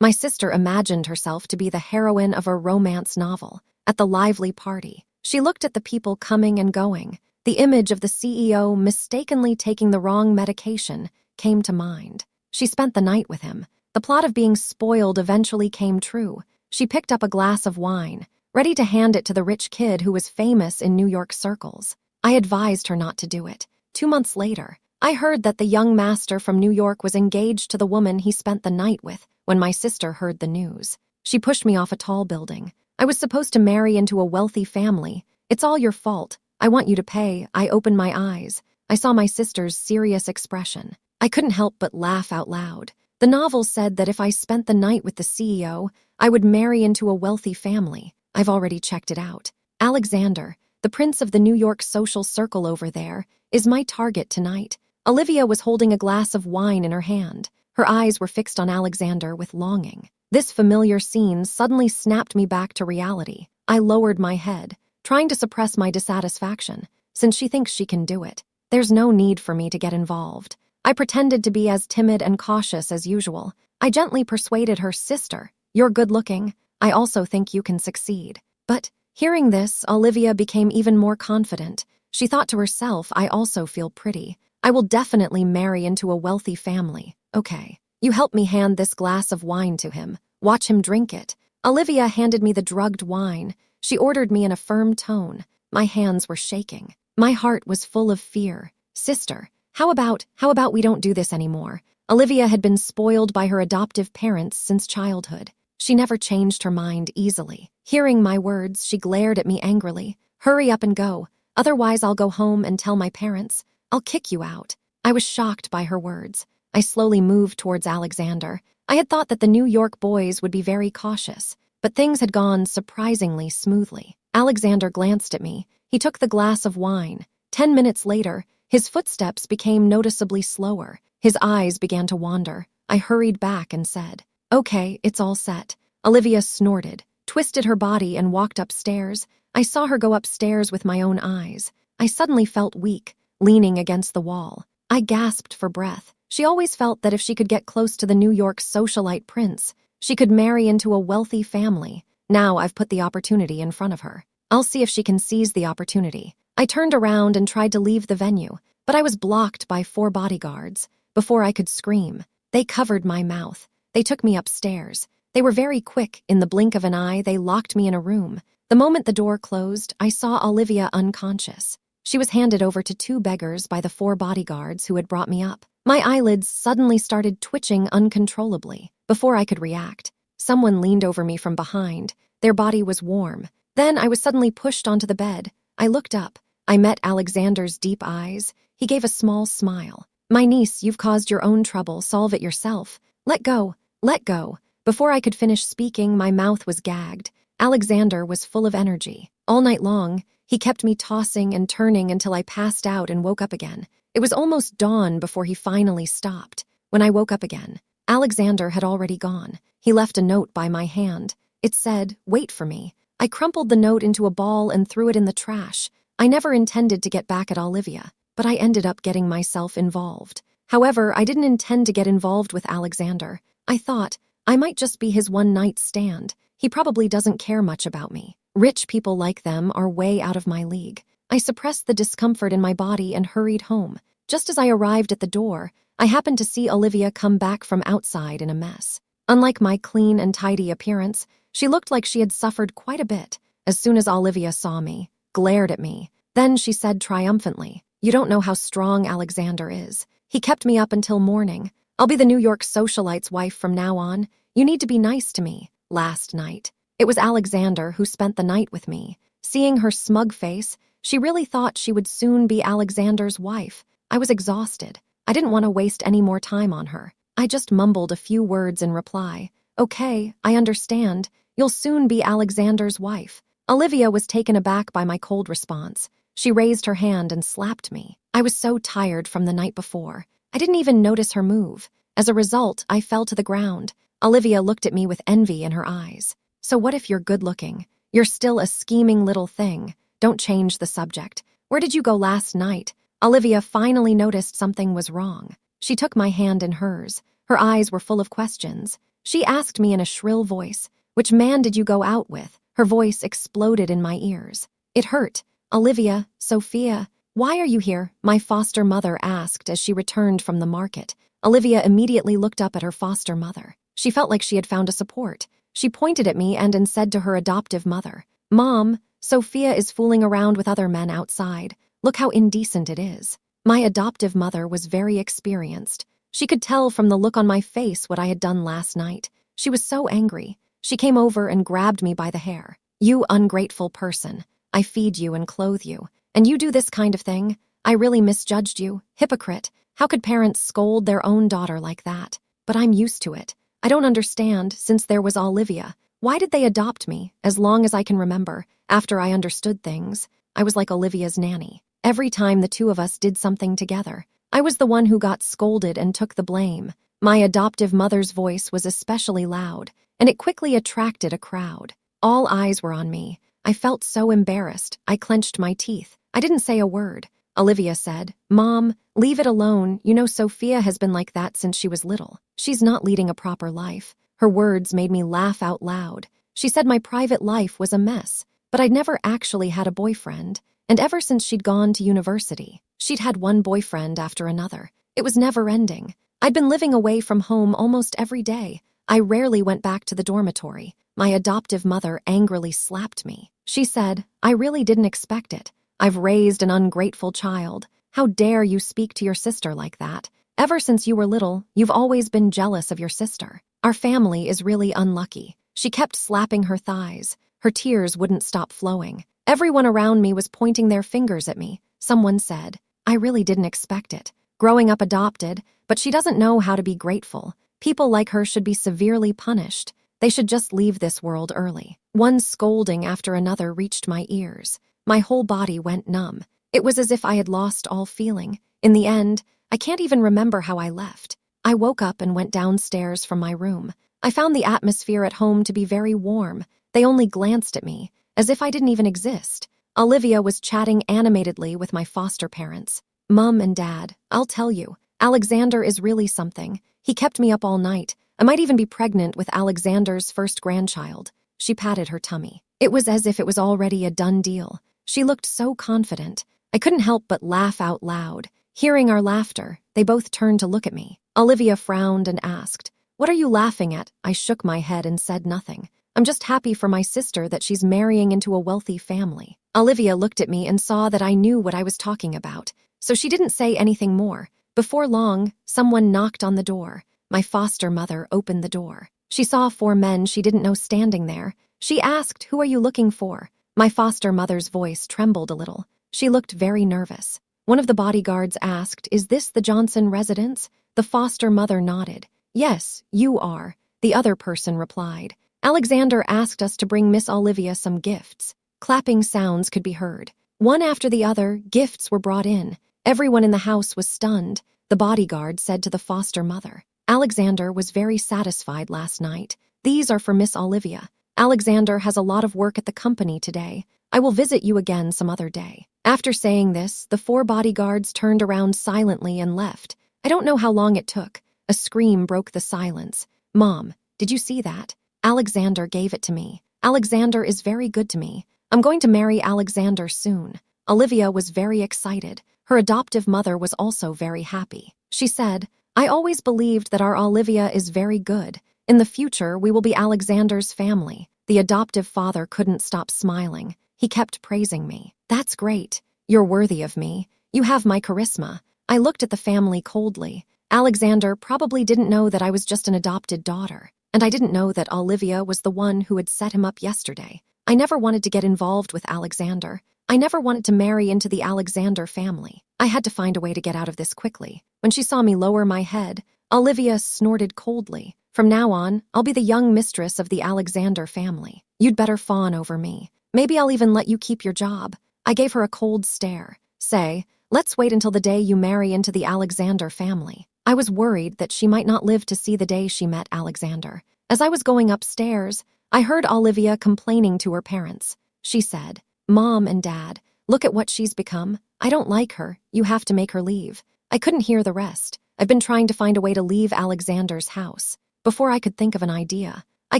My sister imagined herself to be the heroine of a romance novel. At the lively party, she looked at the people coming and going. The image of the CEO mistakenly taking the wrong medication came to mind. She spent the night with him. The plot of being spoiled eventually came true. She picked up a glass of wine, ready to hand it to the rich kid who was famous in New York circles. I advised her not to do it. 2 months later, I heard that the young master from New York was engaged to the woman he spent the night with. When my sister heard the news, she pushed me off a tall building. I was supposed to marry into a wealthy family. It's all your fault. I want you to pay. I opened my eyes. I saw my sister's serious expression. I couldn't help but laugh out loud. The novel said that if I spent the night with the CEO, I would marry into a wealthy family. I've already checked it out. Alexander, the prince of the New York social circle over there, is my target tonight. Olivia was holding a glass of wine in her hand. Her eyes were fixed on Alexander with longing. This familiar scene suddenly snapped me back to reality. I lowered my head, trying to suppress my dissatisfaction. Since she thinks she can do it, there's no need for me to get involved. I pretended to be as timid and cautious as usual. I gently persuaded her, "Sister, you're good-looking. I also think you can succeed." But hearing this, Olivia became even more confident. She thought to herself, "I also feel pretty. I will definitely marry into a wealthy family. Okay, you help me hand this glass of wine to him. Watch him drink it." Olivia handed me the drugged wine. She ordered me in a firm tone. My hands were shaking. My heart was full of fear. "Sister, how about we don't do this anymore?" Olivia had been spoiled by her adoptive parents since childhood. She never changed her mind easily. Hearing my words, she glared at me angrily. "Hurry up and go. Otherwise, I'll go home and tell my parents. I'll kick you out." I was shocked by her words. I slowly moved towards Alexander. I had thought that the New York boys would be very cautious, but things had gone surprisingly smoothly. Alexander glanced at me. He took the glass of wine. 10 minutes later, his footsteps became noticeably slower. His eyes began to wander. I hurried back and said, "Okay, it's all set." Olivia snorted, twisted her body, and walked upstairs. I saw her go upstairs with my own eyes. I suddenly felt weak, leaning against the wall. I gasped for breath. She always felt that if she could get close to the New York socialite prince, she could marry into a wealthy family. Now I've put the opportunity in front of her. I'll see if she can seize the opportunity. I turned around and tried to leave the venue, but I was blocked by 4 bodyguards. Before I could scream, they covered my mouth. They took me upstairs. They were very quick. In the blink of an eye, they locked me in a room. The moment the door closed, I saw Olivia unconscious. She was handed over to 2 beggars by the 4 bodyguards who had brought me up. My eyelids suddenly started twitching uncontrollably. Before I could react, someone leaned over me from behind. Their body was warm. Then I was suddenly pushed onto the bed. I looked up. I met Alexander's deep eyes. He gave a small smile. "My niece, you've caused your own trouble. Solve it yourself. Let go. Let go." Before I could finish speaking, my mouth was gagged. Alexander was full of energy. All night long, he kept me tossing and turning until I passed out and woke up again. It was almost dawn before he finally stopped. When I woke up again, Alexander had already gone. He left a note by my hand. It said, "Wait for me." I crumpled the note into a ball and threw it in the trash. I never intended to get back at Olivia, but I ended up getting myself involved. However, I didn't intend to get involved with Alexander. I thought I might just be his one-night stand. He probably doesn't care much about me. Rich people like them are way out of my league. I suppressed the discomfort in my body and hurried home. Just as I arrived at the door, I happened to see Olivia come back from outside in a mess. Unlike my clean and tidy appearance, she looked like she had suffered quite a bit. As soon as Olivia saw me, glared at me. Then she said triumphantly, "You don't know how strong Alexander is. He kept me up until morning. I'll be the New York socialite's wife from now on. You need to be nice to me." Last night, it was Alexander who spent the night with me. Seeing her smug face, she really thought she would soon be Alexander's wife. I was exhausted. I didn't want to waste any more time on her. I just mumbled a few words in reply. "Okay, I understand. You'll soon be Alexander's wife." Olivia was taken aback by my cold response. She raised her hand and slapped me. I was so tired from the night before. I didn't even notice her move. As a result, I fell to the ground. Olivia looked at me with envy in her eyes. "So what if you're good-looking? You're still a scheming little thing. Don't change the subject. Where did you go last night?" Olivia finally noticed something was wrong. She took my hand in hers. Her eyes were full of questions. She asked me in a shrill voice, "Which man did you go out with?" Her voice exploded in my ears. It hurt. "Olivia, Sophia, why are you here?" my foster mother asked as she returned from the market. Olivia immediately looked up at her foster mother. She felt like she had found a support. She pointed at me and said to her adoptive mother, "Mom, Sophia is fooling around with other men outside. Look how indecent it is." My adoptive mother was very experienced. She could tell from the look on my face what I had done last night. She was so angry. She came over and grabbed me by the hair. "You ungrateful person. I feed you and clothe you. And you do this kind of thing? I really misjudged you. Hypocrite. How could parents scold their own daughter like that? But I'm used to it. I don't understand, since there was Olivia. Why did they adopt me? As long as I can remember, after I understood things, I was like Olivia's nanny. Every time the two of us did something together, I was the one who got scolded and took the blame." My adoptive mother's voice was especially loud, and it quickly attracted a crowd. All eyes were on me. I felt so embarrassed. I clenched my teeth. I didn't say a word. Olivia said, "Mom, leave it alone. You know Sophia has been like that since she was little. She's not leading a proper life." Her words made me laugh out loud. She said my private life was a mess, but I'd never actually had a boyfriend, and ever since she'd gone to university, she'd had one boyfriend after another. It was never-ending. I'd been living away from home almost every day. I rarely went back to the dormitory. My adoptive mother angrily slapped me. She said, "I really didn't expect it. I've raised an ungrateful child. How dare you speak to your sister like that? Ever since you were little, you've always been jealous of your sister. Our family is really unlucky." She kept slapping her thighs. Her tears wouldn't stop flowing. Everyone around me was pointing their fingers at me. Someone said, "I really didn't expect it. Growing up adopted, but she doesn't know how to be grateful. People like her should be severely punished. They should just leave this world early." One scolding after another reached my ears. My whole body went numb. It was as if I had lost all feeling. In the end, I can't even remember how I left. I woke up and went downstairs from my room. I found the atmosphere at home to be very warm. They only glanced at me, as if I didn't even exist. Olivia was chatting animatedly with my foster parents. "Mom and Dad, I'll tell you, Alexander is really something. He kept me up all night. I might even be pregnant with Alexander's first grandchild." She patted her tummy. It was as if it was already a done deal. She looked so confident. I couldn't help but laugh out loud. Hearing our laughter, they both turned to look at me. Olivia frowned and asked, "What are you laughing at?" I shook my head and said nothing. "I'm just happy for my sister that she's marrying into a wealthy family." Olivia looked at me and saw that I knew what I was talking about, so she didn't say anything more. Before long, someone knocked on the door. My foster mother opened the door. She saw 4 men she didn't know standing there. She asked, "Who are you looking for?" My foster mother's voice trembled a little. She looked very nervous. One of the bodyguards asked, "Is this the Johnson residence?" The foster mother nodded. "Yes, you are," the other person replied. "Alexander asked us to bring Miss Olivia some gifts." Clapping sounds could be heard. One after the other, gifts were brought in. Everyone in the house was stunned. The bodyguard said to the foster mother, "Alexander was very satisfied last night. These are for Miss Olivia. Alexander has a lot of work at the company today. I will visit you again some other day." After saying this, the 4 bodyguards turned around silently and left. I don't know how long it took. A scream broke the silence. "Mom, did you see that? Alexander gave it to me. Alexander is very good to me. I'm going to marry Alexander soon." Olivia was very excited. Her adoptive mother was also very happy. She said, "I always believed that our Olivia is very good. In the future, we will be Alexander's family." The adoptive father couldn't stop smiling. He kept praising me. "That's great. You're worthy of me. You have my charisma." I looked at the family coldly. Alexander probably didn't know that I was just an adopted daughter, and I didn't know that Olivia was the one who had set him up yesterday. I never wanted to get involved with Alexander. I never wanted to marry into the Alexander family. I had to find a way to get out of this quickly. When she saw me lower my head, Olivia snorted coldly. "From now on, I'll be the young mistress of the Alexander family. You'd better fawn over me. Maybe I'll even let you keep your job." I gave her a cold stare. "Say, let's wait until the day you marry into the Alexander family." I was worried that she might not live to see the day she met Alexander. As I was going upstairs, I heard Olivia complaining to her parents. She said, "Mom and Dad, look at what she's become. I don't like her. You have to make her leave." I couldn't hear the rest. I've been trying to find a way to leave Alexander's house. before I could think of an idea. I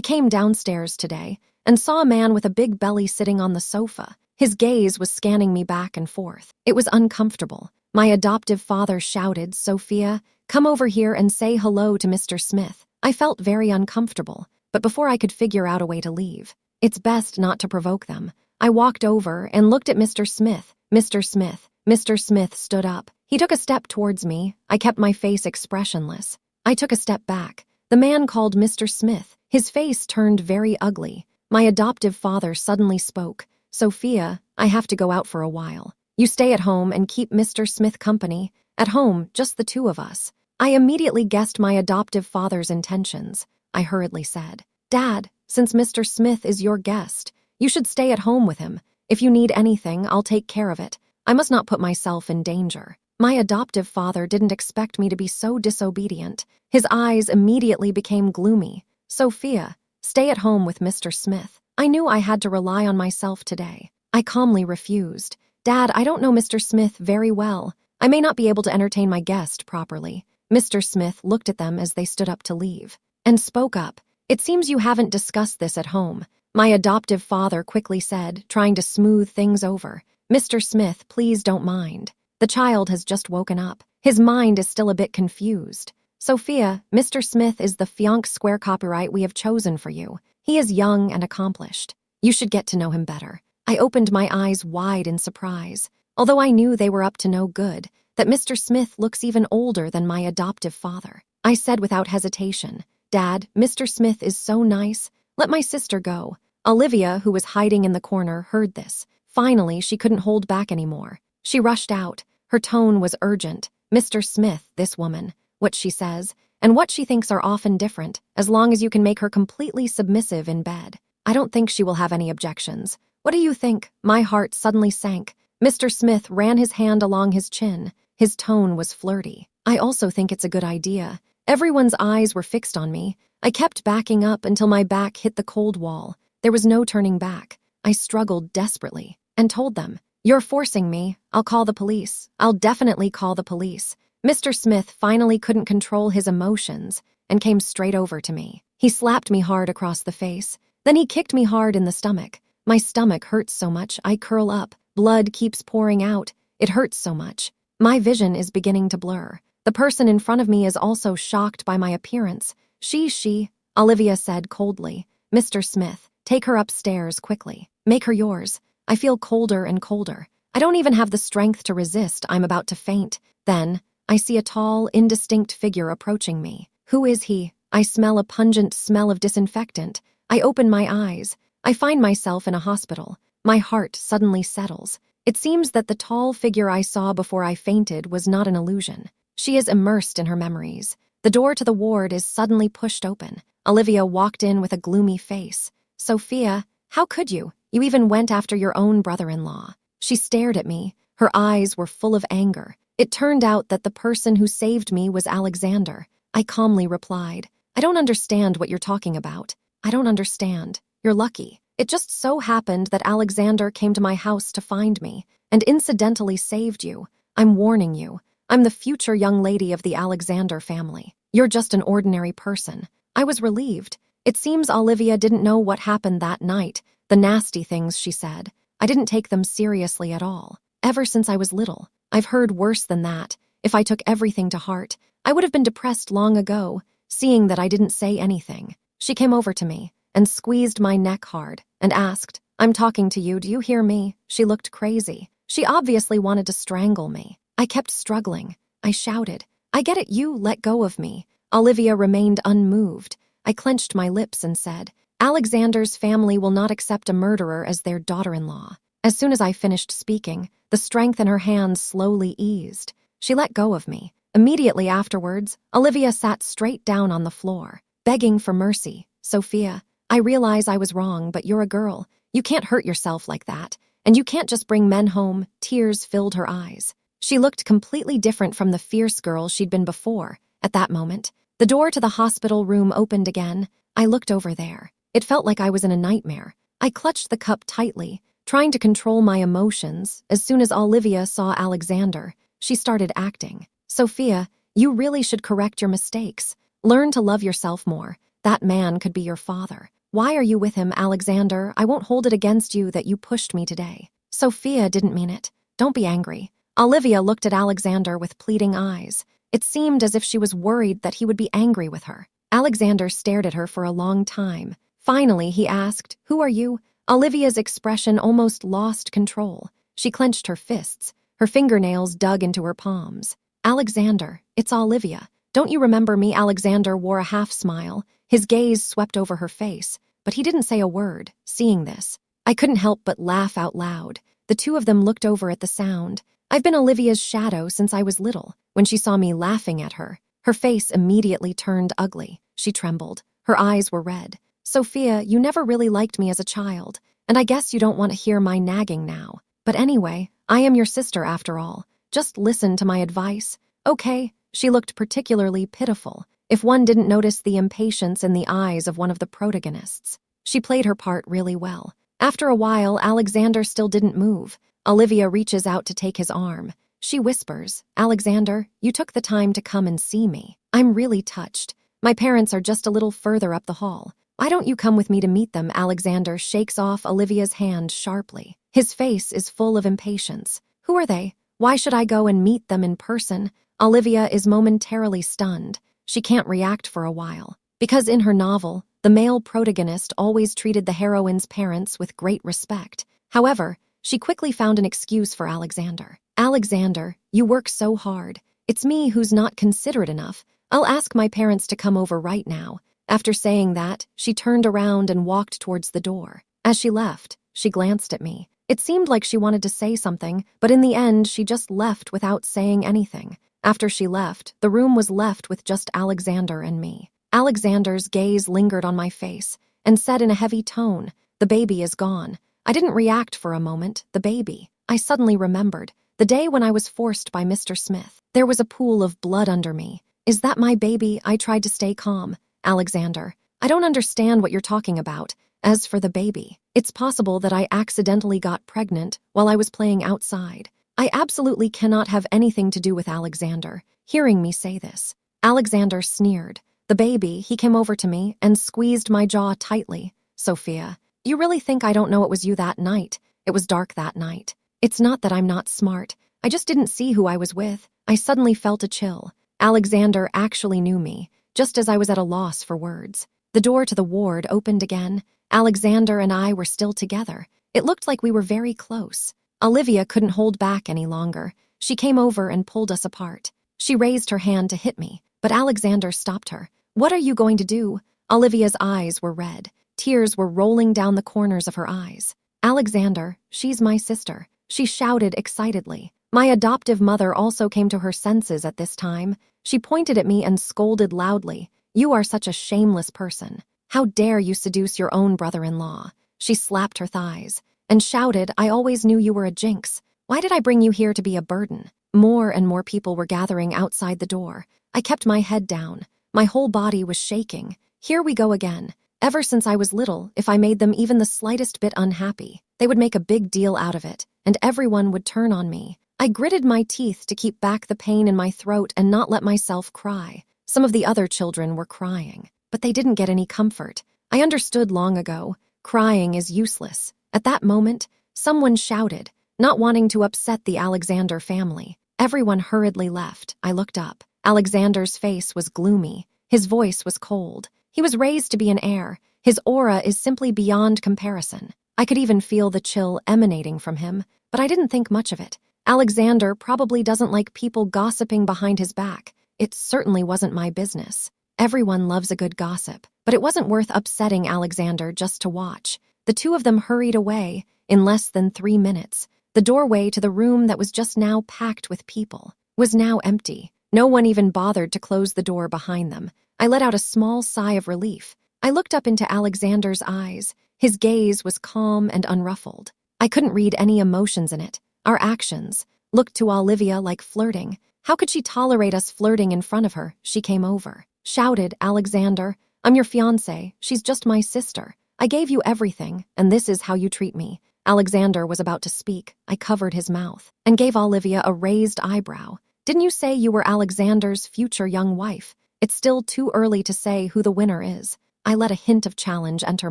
came downstairs today and saw a man with a big belly sitting on the sofa. His gaze was scanning me back and forth. It was uncomfortable. My adoptive father shouted, "Sophia, come over here and say hello to Mr. Smith." I felt very uncomfortable, but before I could figure out a way to leave, it's best not to provoke them. I walked over and looked at Mr. Smith. Mr. Smith. Mr. Smith stood up. He took a step towards me. I kept my face expressionless. I took a step back. The man called Mr. Smith. His face turned very ugly. My adoptive father suddenly spoke. "Sophia, I have to go out for a while. You stay at home and keep Mr. Smith company. At home, just the two of us." I immediately guessed my adoptive father's intentions. I hurriedly said, "Dad, since Mr. Smith is your guest, you should stay at home with him. If you need anything, I'll take care of it. I must not put myself in danger." My adoptive father didn't expect me to be so disobedient. His eyes immediately became gloomy. "Sophia, stay at home with Mr. Smith." I knew I had to rely on myself today. I calmly refused. "Dad, I don't know Mr. Smith very well. I may not be able to entertain my guest properly." Mr. Smith looked at them as they stood up to leave and spoke up. "It seems you haven't discussed this at home," my adoptive father quickly said, trying to smooth things over. "Mr. Smith, please don't mind. The child has just woken up. His mind is still a bit confused. Sophia, Mr. Smith is the Fionk Square copyright we have chosen for you. He is young and accomplished. You should get to know him better." I opened my eyes wide in surprise, although I knew they were up to no good, that Mr. Smith looks even older than my adoptive father. I said without hesitation, "Dad, Mr. Smith is so nice. Let my sister go." Olivia, who was hiding in the corner, heard this. Finally, she couldn't hold back anymore. She rushed out. Her tone was urgent. "Mr. Smith, this woman, what she says, and what she thinks are often different, as long as you can make her completely submissive in bed. I don't think she will have any objections. What do you think?" My heart suddenly sank. Mr. Smith ran his hand along his chin. His tone was flirty. "I also think it's a good idea." Everyone's eyes were fixed on me. I kept backing up until my back hit the cold wall. There was no turning back. I struggled desperately and told them, "You're forcing me. I'll call the police. I'll definitely call the police." Mr. Smith finally couldn't control his emotions and came straight over to me. He slapped me hard across the face. Then he kicked me hard in the stomach. My stomach hurts so much, I curl up. Blood keeps pouring out. It hurts so much. My vision is beginning to blur. The person in front of me is also shocked by my appearance. She, Olivia said coldly. "Mr. Smith, take her upstairs quickly. Make her yours." I feel colder and colder. I don't even have the strength to resist. I'm about to faint. Then, I see a tall, indistinct figure approaching me. Who is he? I smell a pungent smell of disinfectant. I open my eyes. I find myself in a hospital. My heart suddenly settles. It seems that the tall figure I saw before I fainted was not an illusion. She is immersed in her memories. The door to the ward is suddenly pushed open. Olivia walked in with a gloomy face. "Sophia, how could you? You even went after your own brother-in-law." She stared at me. Her eyes were full of anger. It turned out that the person who saved me was Alexander. I calmly replied, "I don't understand what you're talking about. I don't understand. You're lucky. It just so happened that Alexander came to my house to find me and incidentally saved you. I'm warning you. I'm the future young lady of the Alexander family. You're just an ordinary person." I was relieved. It seems Olivia didn't know what happened that night, the nasty things she said. I didn't take them seriously at all. Ever since I was little, I've heard worse than that. If I took everything to heart, I would have been depressed long ago, seeing that I didn't say anything. She came over to me and squeezed my neck hard and asked, "I'm talking to you, do you hear me?" She looked crazy. She obviously wanted to strangle me. I kept struggling. I shouted, "I get it, you let go of me." Olivia remained unmoved. I clenched my lips and said, "Alexander's family will not accept a murderer as their daughter-in-law." As soon as I finished speaking, the strength in her hands slowly eased. She let go of me. Immediately afterwards, Olivia sat straight down on the floor, begging for mercy. "Sophia, I realize I was wrong, but you're a girl. You can't hurt yourself like that, and you can't just bring men home." Tears filled her eyes. She looked completely different from the fierce girl she'd been before. At that moment, the door to the hospital room opened again. I looked over there. It felt like I was in a nightmare. I clutched the cup tightly, trying to control my emotions. As soon as Olivia saw Alexander, she started acting. "Sophia, you really should correct your mistakes. Learn to love yourself more. That man could be your father. Why are you with him, Alexander? I won't hold it against you that you pushed me today. Sophia didn't mean it. Don't be angry. Olivia looked at Alexander with pleading eyes. It seemed as if she was worried that he would be angry with her. Alexander stared at her for a long time. Finally, he asked, "Who are you?" Olivia's expression almost lost control. She clenched her fists. Her fingernails dug into her palms. "Alexander, it's Olivia. Don't you remember me?" Alexander wore a half-smile. His gaze swept over her face, but he didn't say a word. Seeing this, I couldn't help but laugh out loud. The two of them looked over at the sound. I've been Olivia's shadow since I was little. When she saw me laughing at her, her face immediately turned ugly. She trembled. Her eyes were red. "Sophia, you never really liked me as a child, and I guess you don't want to hear my nagging now. But anyway, I am your sister after all. Just listen to my advice, okay?" She looked particularly pitiful, if one didn't notice the impatience in the eyes of one of the protagonists. She played her part really well. After a while, Alexander still didn't move. Olivia reaches out to take his arm. She whispers, "Alexander, you took the time to come and see me. I'm really touched. My parents are just a little further up the hall. Why don't you come with me to meet them?" Alexander shakes off Olivia's hand sharply. His face is full of impatience. "Who are they? Why should I go and meet them in person?" Olivia is momentarily stunned. She can't react for a while. Because in her novel, the male protagonist always treated the heroine's parents with great respect. However, she quickly found an excuse for Alexander. "Alexander, you work so hard. It's me who's not considerate enough. I'll ask my parents to come over right now." After saying that, she turned around and walked towards the door. As she left, she glanced at me. It seemed like she wanted to say something, but in the end, she just left without saying anything. After she left, the room was left with just Alexander and me. Alexander's gaze lingered on my face and said in a heavy tone, "The baby is gone." I didn't react for a moment. The baby. I suddenly remembered. The day when I was forced by Mr. Smith. There was a pool of blood under me. "Is that my baby?" I tried to stay calm. "Alexander, I don't understand what you're talking about. As for the baby, it's possible that I accidentally got pregnant while I was playing outside. I absolutely cannot have anything to do with Alexander." Hearing me say this, Alexander sneered. "The baby," he came over to me and squeezed my jaw tightly. "Sophia, you really think I don't know it was you that night? It was dark that night. It's not that I'm not smart. I just didn't see who I was with." I suddenly felt a chill. Alexander actually knew me, just as I was at a loss for words. The door to the ward opened again. Alexander and I were still together. It looked like we were very close. Olivia couldn't hold back any longer. She came over and pulled us apart. She raised her hand to hit me, but Alexander stopped her. "What are you going to do?" Olivia's eyes were red. Tears were rolling down the corners of her eyes. "Alexander, she's my sister," she shouted excitedly. My adoptive mother also came to her senses at this time. She pointed at me and scolded loudly. "You are such a shameless person. How dare you seduce your own brother-in-law?" She slapped her thighs and shouted, "I always knew you were a jinx. Why did I bring you here to be a burden?" More and more people were gathering outside the door. I kept my head down. My whole body was shaking. Here we go again. Ever since I was little, if I made them even the slightest bit unhappy, they would make a big deal out of it, and everyone would turn on me. I gritted my teeth to keep back the pain in my throat and not let myself cry. Some of the other children were crying, but they didn't get any comfort. I understood long ago, crying is useless. At that moment, someone shouted, not wanting to upset the Alexander family. Everyone hurriedly left. I looked up. Alexander's face was gloomy. His voice was cold. He was raised to be an heir. His aura is simply beyond comparison. I could even feel the chill emanating from him, but I didn't think much of it. Alexander probably doesn't like people gossiping behind his back. It certainly wasn't my business. Everyone loves a good gossip, but it wasn't worth upsetting Alexander just to watch. The two of them hurried away in less than 3 minutes. The doorway to the room that was just now packed with people was now empty. No one even bothered to close the door behind them. I let out a small sigh of relief. I looked up into Alexander's eyes. His gaze was calm and unruffled. I couldn't read any emotions in it. Our actions looked to Olivia like flirting. How could she tolerate us flirting in front of her? She came over, shouted, "Alexander, I'm your fiancé. She's just my sister. I gave you everything, and this is how you treat me." Alexander was about to speak. I covered his mouth and gave Olivia a raised eyebrow. "Didn't you say you were Alexander's future young wife?" It's still too early to say who the winner is. I let a hint of challenge enter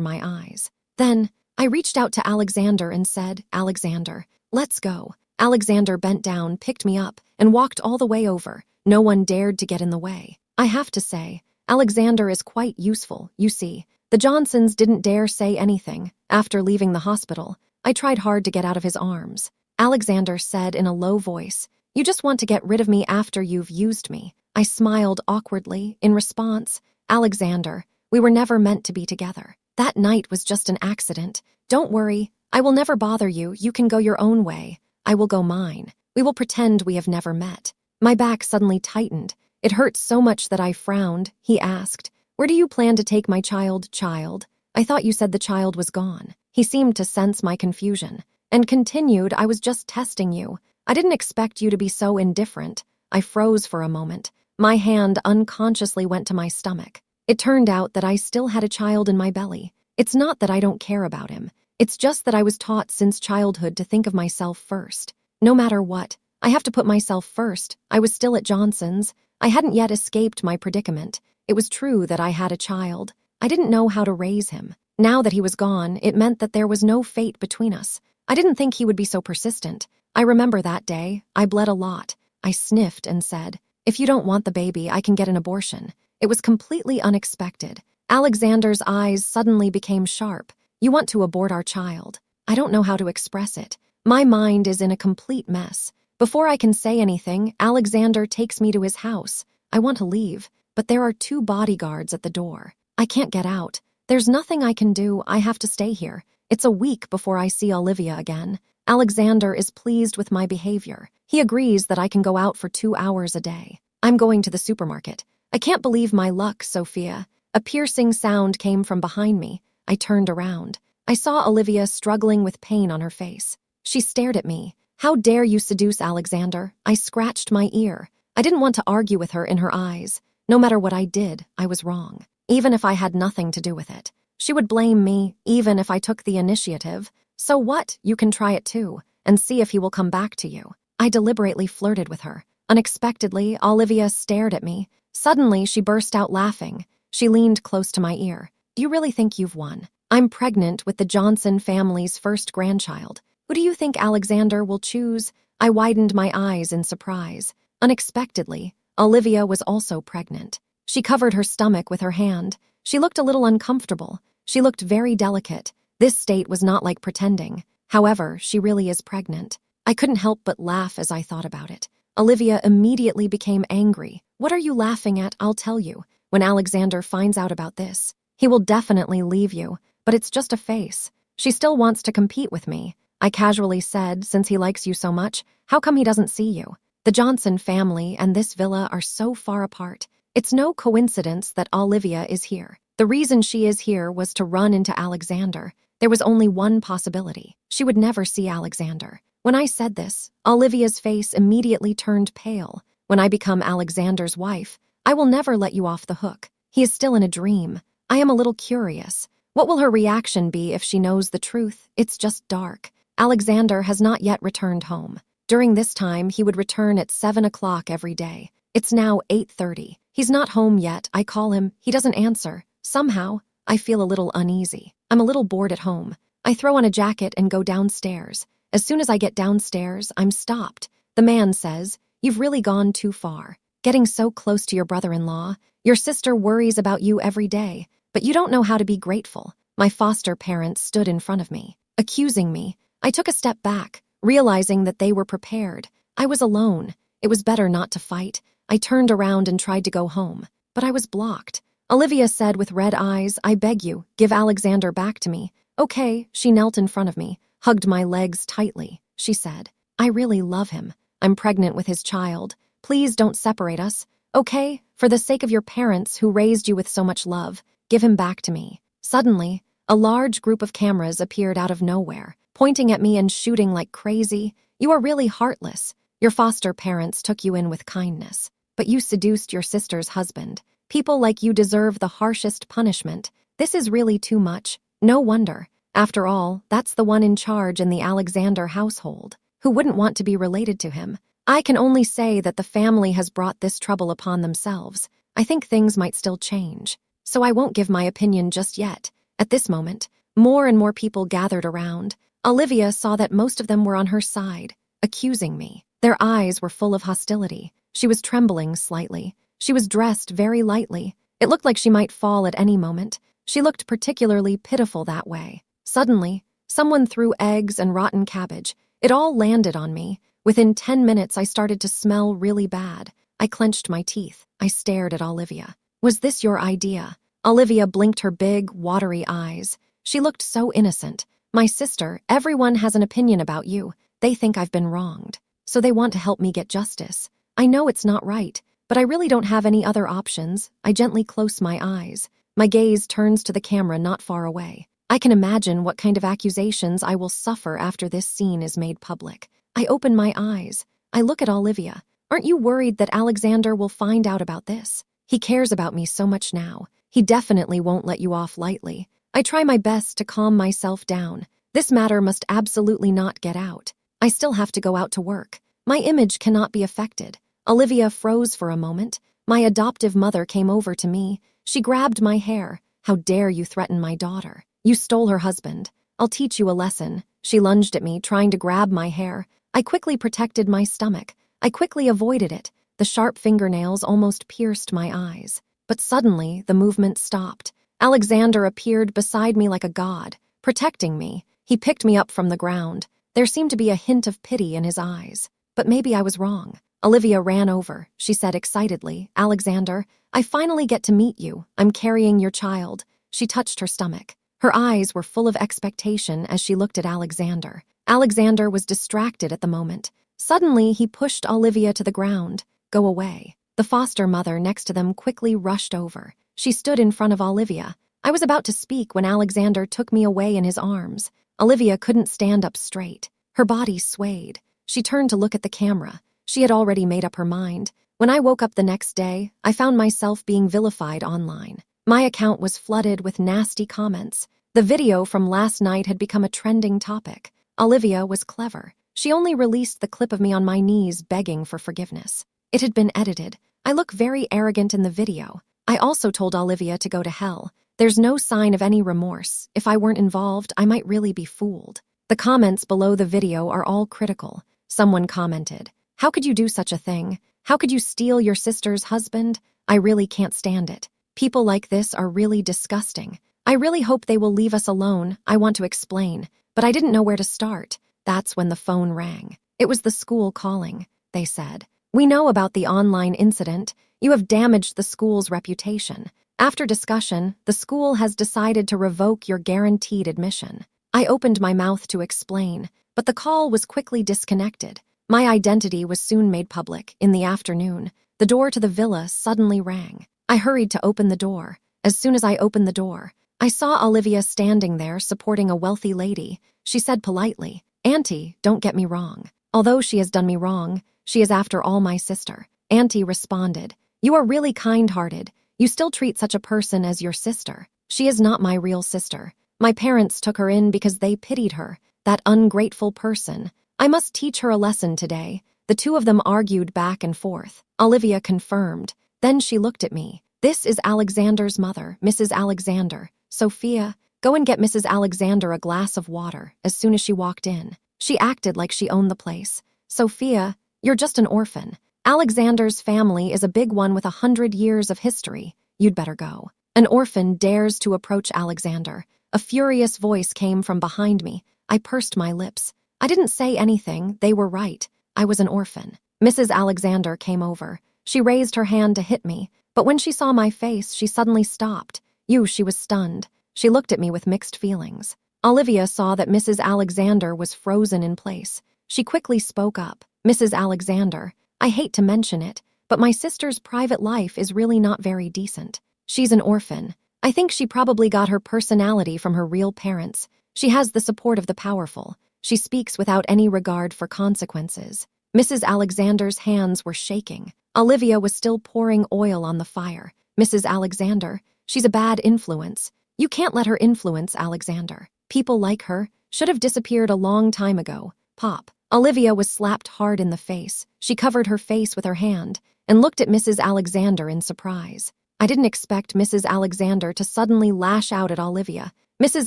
my eyes. Then, I reached out to Alexander and said, Alexander, let's go. Alexander bent down, picked me up, and walked all the way over. No one dared to get in the way. I have to say, Alexander is quite useful, you see. The Johnsons didn't dare say anything. After leaving the hospital, I tried hard to get out of his arms. Alexander said in a low voice, "You just want to get rid of me after you've used me." I smiled awkwardly. In response, "Alexander, we were never meant to be together. That night was just an accident. Don't worry, I will never bother you. You can go your own way. I will go mine. We will pretend we have never met." My back suddenly tightened. It hurt so much that I frowned. He asked, "Where do you plan to take my child, child? I thought you said the child was gone." He seemed to sense my confusion and continued, "I was just testing you. I didn't expect you to be so indifferent." I froze for a moment. My hand unconsciously went to my stomach. It turned out that I still had a child in my belly. It's not that I don't care about him. It's just that I was taught since childhood to think of myself first. No matter what, I have to put myself first. I was still at Johnson's. I hadn't yet escaped my predicament. It was true that I had a child. I didn't know how to raise him. Now that he was gone, it meant that there was no fate between us. I didn't think he would be so persistent. I remember that day. I bled a lot. I sniffed and said, "If you don't want the baby, I can get an abortion." It was completely unexpected. Alexander's eyes suddenly became sharp. "You want to abort our child?" I don't know how to express it. My mind is in a complete mess. Before I can say anything, Alexander takes me to his house. I want to leave, but there are 2 bodyguards at the door. I can't get out. There's nothing I can do. I have to stay here. It's a week before I see Olivia again. Alexander is pleased with my behavior. He agrees that I can go out for 2 hours a day. I'm going to the supermarket. I can't believe my luck, Sophia. A piercing sound came from behind me. I turned around. I saw Olivia struggling with pain on her face. She stared at me. "How dare you seduce Alexander?" I scratched my ear. I didn't want to argue with her in her eyes. No matter what I did, I was wrong. Even if I had nothing to do with it. She would blame me, even if I took the initiative. "So what? You can try it too, and see if he will come back to you." I deliberately flirted with her. Unexpectedly, Olivia stared at me. Suddenly, she burst out laughing. She leaned close to my ear. "Do you really think you've won? I'm pregnant with the Johnson family's first grandchild. Who do you think Alexander will choose?" I widened my eyes in surprise. Unexpectedly, Olivia was also pregnant. She covered her stomach with her hand. She looked a little uncomfortable. She looked very delicate. This state was not like pretending. However, she really is pregnant. I couldn't help but laugh as I thought about it. Olivia immediately became angry. "What are you laughing at? I'll tell you. When Alexander finds out about this, he will definitely leave you, but it's just a face. She still wants to compete with me." I casually said, "Since he likes you so much, how come he doesn't see you? The Johnson family and this villa are so far apart. It's no coincidence that Olivia is here. The reason she is here was to run into Alexander. There was only one possibility. She would never see Alexander." When I said this, Olivia's face immediately turned pale. "When I become Alexander's wife, I will never let you off the hook. He is still in a dream. I am a little curious. What will her reaction be if she knows the truth? It's just dark." Alexander has not yet returned home. During this time, he would return at 7 o'clock every day. It's now 8:30. He's not home yet. I call him. He doesn't answer. Somehow, I feel a little uneasy. I'm a little bored at home. I throw on a jacket and go downstairs. As soon as I get downstairs, I'm stopped. The man says, "You've really gone too far. Getting so close to your brother-in-law. Your sister worries about you every day, but you don't know how to be grateful." My foster parents stood in front of me, accusing me. I took a step back, realizing that they were prepared. I was alone. It was better not to fight. I turned around and tried to go home, but I was blocked. Olivia said with red eyes, "I beg you, give Alexander back to me." "Okay." She knelt in front of me, hugged my legs tightly. She said, "I really love him. I'm pregnant with his child. Please don't separate us. Okay? For the sake of your parents who raised you with so much love, give him back to me." Suddenly, a large group of cameras appeared out of nowhere, pointing at me and shooting like crazy. "You are really heartless. Your foster parents took you in with kindness, but you seduced your sister's husband. People like you deserve the harshest punishment. This is really too much. No wonder. After all, that's the one in charge in the Alexander household. Who wouldn't want to be related to him? I can only say that the family has brought this trouble upon themselves. I think things might still change, so I won't give my opinion just yet. At this moment, more and more people gathered around. Olivia saw that most of them were on her side, accusing me. Their eyes were full of hostility. She was trembling slightly. She was dressed very lightly. It looked like she might fall at any moment. She looked particularly pitiful that way. Suddenly, someone threw eggs and rotten cabbage. It all landed on me. Within 10 minutes, I started to smell really bad. I clenched my teeth. I stared at Olivia. Was this your idea? Olivia blinked her big, watery eyes. She looked so innocent. My sister, everyone has an opinion about you. They think I've been wronged. So they want to help me get justice. I know it's not right, but I really don't have any other options. I gently close my eyes. My gaze turns to the camera not far away. I can imagine what kind of accusations I will suffer after this scene is made public. I open my eyes. I look at Olivia. Aren't you worried that Alexander will find out about this? He cares about me so much now. He definitely won't let you off lightly. I try my best to calm myself down. This matter must absolutely not get out. I still have to go out to work. My image cannot be affected. Olivia froze for a moment. My adoptive mother came over to me. She grabbed my hair. How dare you threaten my daughter? You stole her husband. I'll teach you a lesson. She lunged at me, trying to grab my hair. I quickly protected my stomach. I quickly avoided it. The sharp fingernails almost pierced my eyes. But suddenly, the movement stopped. Alexander appeared beside me like a god, protecting me. He picked me up from the ground. There seemed to be a hint of pity in his eyes. But maybe I was wrong. Olivia ran over. She said excitedly, Alexander, I finally get to meet you. I'm carrying your child. She touched her stomach. Her eyes were full of expectation as she looked at Alexander. Alexander was distracted at the moment. Suddenly, he pushed Olivia to the ground. Go away. The foster mother next to them quickly rushed over. She stood in front of Olivia. I was about to speak when Alexander took me away in his arms. Olivia couldn't stand up straight. Her body swayed. She turned to look at the camera. She had already made up her mind. When I woke up the next day, I found myself being vilified online. My account was flooded with nasty comments. The video from last night had become a trending topic. Olivia was clever. She only released the clip of me on my knees begging for forgiveness. It had been edited. I look very arrogant in the video. I also told Olivia to go to hell. There's no sign of any remorse. If I weren't involved, I might really be fooled. The comments below the video are all critical. Someone commented, how could you do such a thing? How could you steal your sister's husband? I really can't stand it. People like this are really disgusting. I really hope they will leave us alone. I want to explain, but I didn't know where to start. That's when the phone rang. It was the school calling. They said, we know about the online incident. You have damaged the school's reputation. After discussion, the school has decided to revoke your guaranteed admission. I opened my mouth to explain, but the call was quickly disconnected. My identity was soon made public. In the afternoon, the door to the villa suddenly rang. I hurried to open the door. As soon as I opened the door, I saw Olivia standing there supporting a wealthy lady. She said politely, Auntie, don't get me wrong. Although she has done me wrong, she is after all my sister. Auntie responded, you are really kind-hearted. You still treat such a person as your sister. She is not my real sister. My parents took her in because they pitied her. That ungrateful person. I must teach her a lesson today. The two of them argued back and forth. Olivia confirmed. Then she looked at me. This is Alexander's mother, Mrs. Alexander. Sophia, go and get Mrs. Alexander a glass of water as soon as she walked in. She acted like she owned the place. Sophia, you're just an orphan. Alexander's family is a big one with 100 years of history. You'd better go. An orphan dares to approach Alexander. A furious voice came from behind me. I pursed my lips. I didn't say anything. They were right. I was an orphan. Mrs. Alexander came over. She raised her hand to hit me, but when she saw my face, she suddenly stopped. She was stunned. She looked at me with mixed feelings. Olivia saw that Mrs. Alexander was frozen in place. She quickly spoke up. Mrs. Alexander, I hate to mention it, but my sister's private life is really not very decent. She's an orphan. I think she probably got her personality from her real parents. She has the support of the powerful. She speaks without any regard for consequences. Mrs. Alexander's hands were shaking. Olivia was still pouring oil on the fire. Mrs. Alexander, she's a bad influence. You can't let her influence Alexander. People like her should have disappeared a long time ago. Pop. Olivia was slapped hard in the face. She covered her face with her hand. and looked at Mrs. Alexander in surprise. I didn't expect Mrs. Alexander to suddenly lash out at Olivia. Mrs.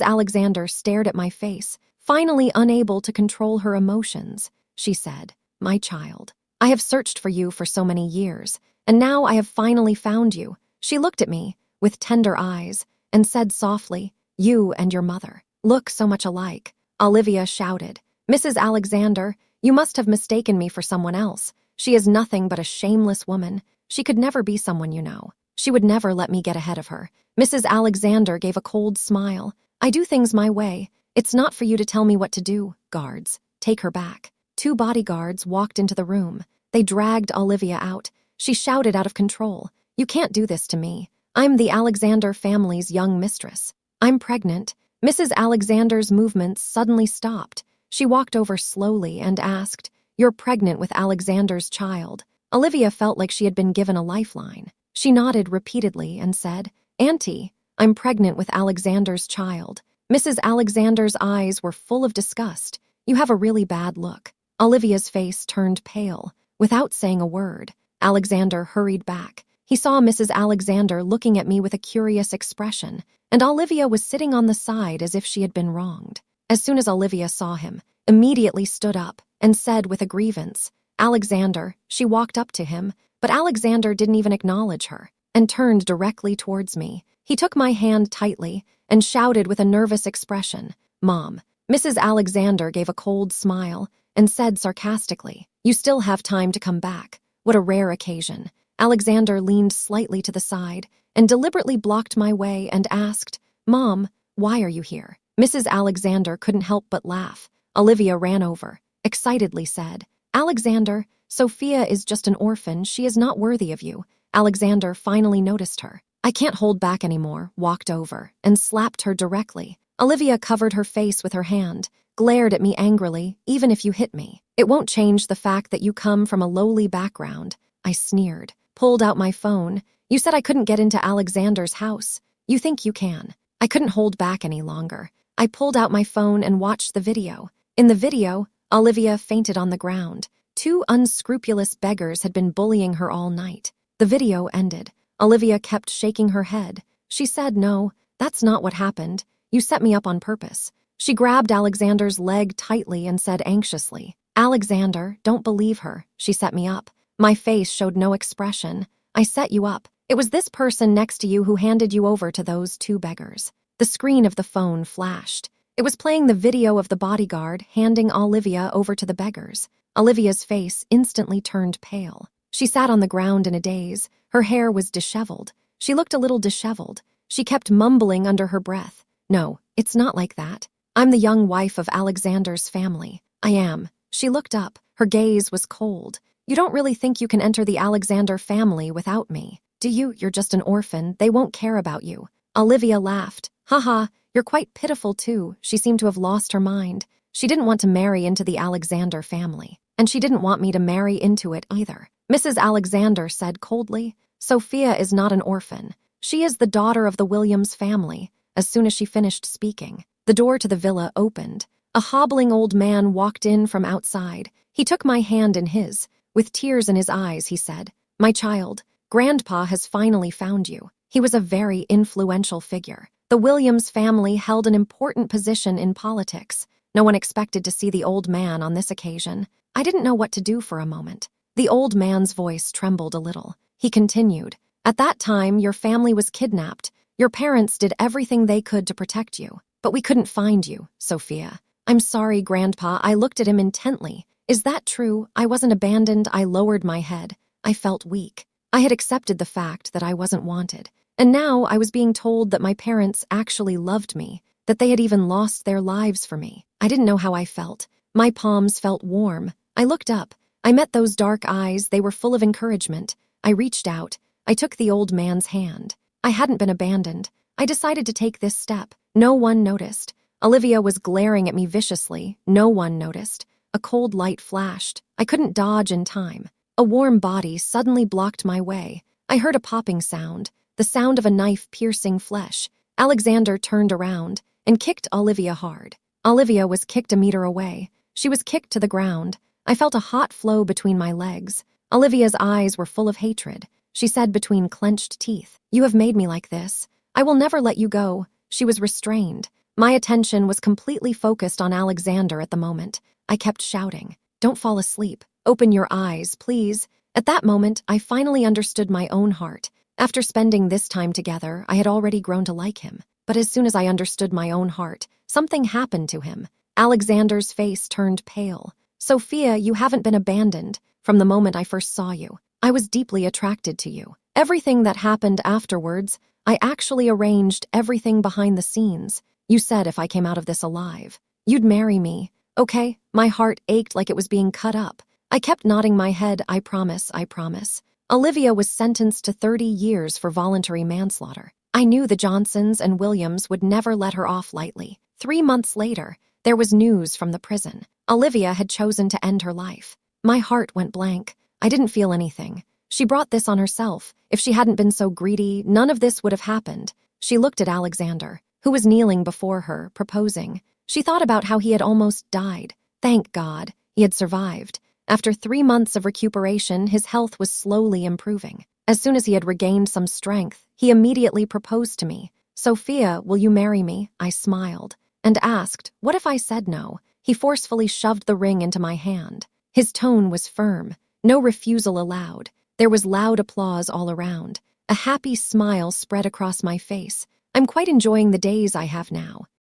Alexander stared at my face, finally unable to control her emotions. She said, "My child, I have searched for you for so many years, and now I have finally found you." She looked at me with tender eyes and said softly, "You and your mother look so much alike." Olivia shouted, "Mrs. Alexander, you must have mistaken me for someone else. She is nothing but a shameless woman. She could never be someone you know. She would never let me get ahead of her." Mrs. Alexander gave a cold smile. "I do things my way. It's not for you to tell me what to do. Guards, take her back." 2 bodyguards walked into the room. They dragged Olivia out. She shouted out of control, "You can't do this to me. I'm the Alexander family's young mistress. I'm pregnant." Mrs. Alexander's movements suddenly stopped. She walked over slowly and asked, "You're pregnant with Alexander's child?" Olivia felt like she had been given a lifeline. She nodded repeatedly and said, "Auntie, I'm pregnant with Alexander's child." Mrs. Alexander's eyes were full of disgust. "You have a really bad look." Olivia's face turned pale. Without saying a word, Alexander hurried back. He saw Mrs. Alexander looking at me with a curious expression, and Olivia was sitting on the side as if she had been wronged. As soon as Olivia saw him, immediately stood up and said with a grievance, "Alexander." She walked up to him, but Alexander didn't even acknowledge her, and turned directly towards me. He took my hand tightly and shouted with a nervous expression, "Mom." Mrs. Alexander gave a cold smile and said sarcastically, "You still have time to come back. What a rare occasion." Alexander leaned slightly to the side and deliberately blocked my way and asked, "Mom, why are you here?" Mrs. Alexander couldn't help but laugh. Olivia ran over, excitedly said, "Alexander, Sophia is just an orphan. She is not worthy of you." Alexander finally noticed her. "I can't hold back anymore," walked over and slapped her directly. Olivia covered her face with her hand, glared at me angrily. "Even if you hit me, it won't change the fact that you come from a lowly background." I sneered, pulled out my phone. "You said I couldn't get into Alexander's house. You think you can." I couldn't hold back any longer. I pulled out my phone and watched the video. In the video, Olivia fainted on the ground. 2 unscrupulous beggars had been bullying her all night. The video ended. Olivia kept shaking her head. She said, "No, that's not what happened. You set me up on purpose." She grabbed Alexander's leg tightly and said anxiously, "Alexander, don't believe her. She set me up." My face showed no expression. "I set you up. It was this person next to you who handed you over to those 2 beggars." The screen of the phone flashed. It was playing the video of the bodyguard handing Olivia over to the beggars. Olivia's face instantly turned pale. She sat on the ground in a daze. Her hair was disheveled. She looked a little disheveled. She kept mumbling under her breath, "No, it's not like that. I'm the young wife of Alexander's family. I am." She looked up. Her gaze was cold. "You don't really think you can enter the Alexander family without me, do you? You're just an orphan. They won't care about you." Olivia laughed. "Haha, you're quite pitiful too." She seemed to have lost her mind. She didn't want to marry into the Alexander family, and she didn't want me to marry into it either. Mrs. Alexander said coldly, "Sophia is not an orphan. She is the daughter of the Williams family." As soon as she finished speaking, the door to the villa opened. A hobbling old man walked in from outside. He took my hand in his. With tears in his eyes, he said, "My child, Grandpa has finally found you." He was a very influential figure. The Williams family held an important position in politics. No one expected to see the old man on this occasion. I didn't know what to do for a moment. The old man's voice trembled a little. He continued, "At that time, your family was kidnapped. Your parents did everything they could to protect you, but we couldn't find you, Sophia." "I'm sorry, Grandpa." I looked at him intently. "Is that true? I wasn't abandoned." I lowered my head. I felt weak. I had accepted the fact that I wasn't wanted. And now I was being told that my parents actually loved me, that they had even lost their lives for me. I didn't know how I felt. My palms felt warm. I looked up. I met those dark eyes. They were full of encouragement. I reached out. I took the old man's hand. I hadn't been abandoned. I decided to take this step. No one noticed. Olivia was glaring at me viciously. No one noticed. A cold light flashed. I couldn't dodge in time. A warm body suddenly blocked my way. I heard a popping sound, the sound of a knife piercing flesh. Alexander turned around and kicked Olivia hard. Olivia was kicked a meter away. She was kicked to the ground. I felt a hot flow between my legs. Olivia's eyes were full of hatred. She said between clenched teeth, "You have made me like this. I will never let you go." She was restrained. My attention was completely focused on Alexander at the moment. I kept shouting, "Don't fall asleep. Open your eyes, please." At that moment, I finally understood my own heart. After spending this time together, I had already grown to like him. But as soon as I understood my own heart, something happened to him. Alexander's face turned pale. "Sophia, you haven't been abandoned. From the moment I first saw you, I was deeply attracted to you. Everything that happened afterwards, I actually arranged everything behind the scenes. You said if I came out of this alive, you'd marry me. Okay?" My heart ached like it was being cut up. I kept nodding my head, "I promise, I promise." Olivia was sentenced to 30 years for voluntary manslaughter. I knew the Johnsons and Williams would never let her off lightly. 3 months later, there was news from the prison. Olivia had chosen to end her life. My heart went blank. I didn't feel anything. She brought this on herself. If she hadn't been so greedy, none of this would have happened. She looked at Alexander, who was kneeling before her, proposing. She thought about how he had almost died. Thank God, he had survived. After 3 months of recuperation, his health was slowly improving. As soon as he had regained some strength, he immediately proposed to me. "Sophia, will you marry me?" I smiled and asked, "What if I said no?" He forcefully shoved the ring into my hand. His tone was firm. No refusal allowed. There was loud applause all around. A happy smile spread across my face. "I'm quite enjoying the days I have now.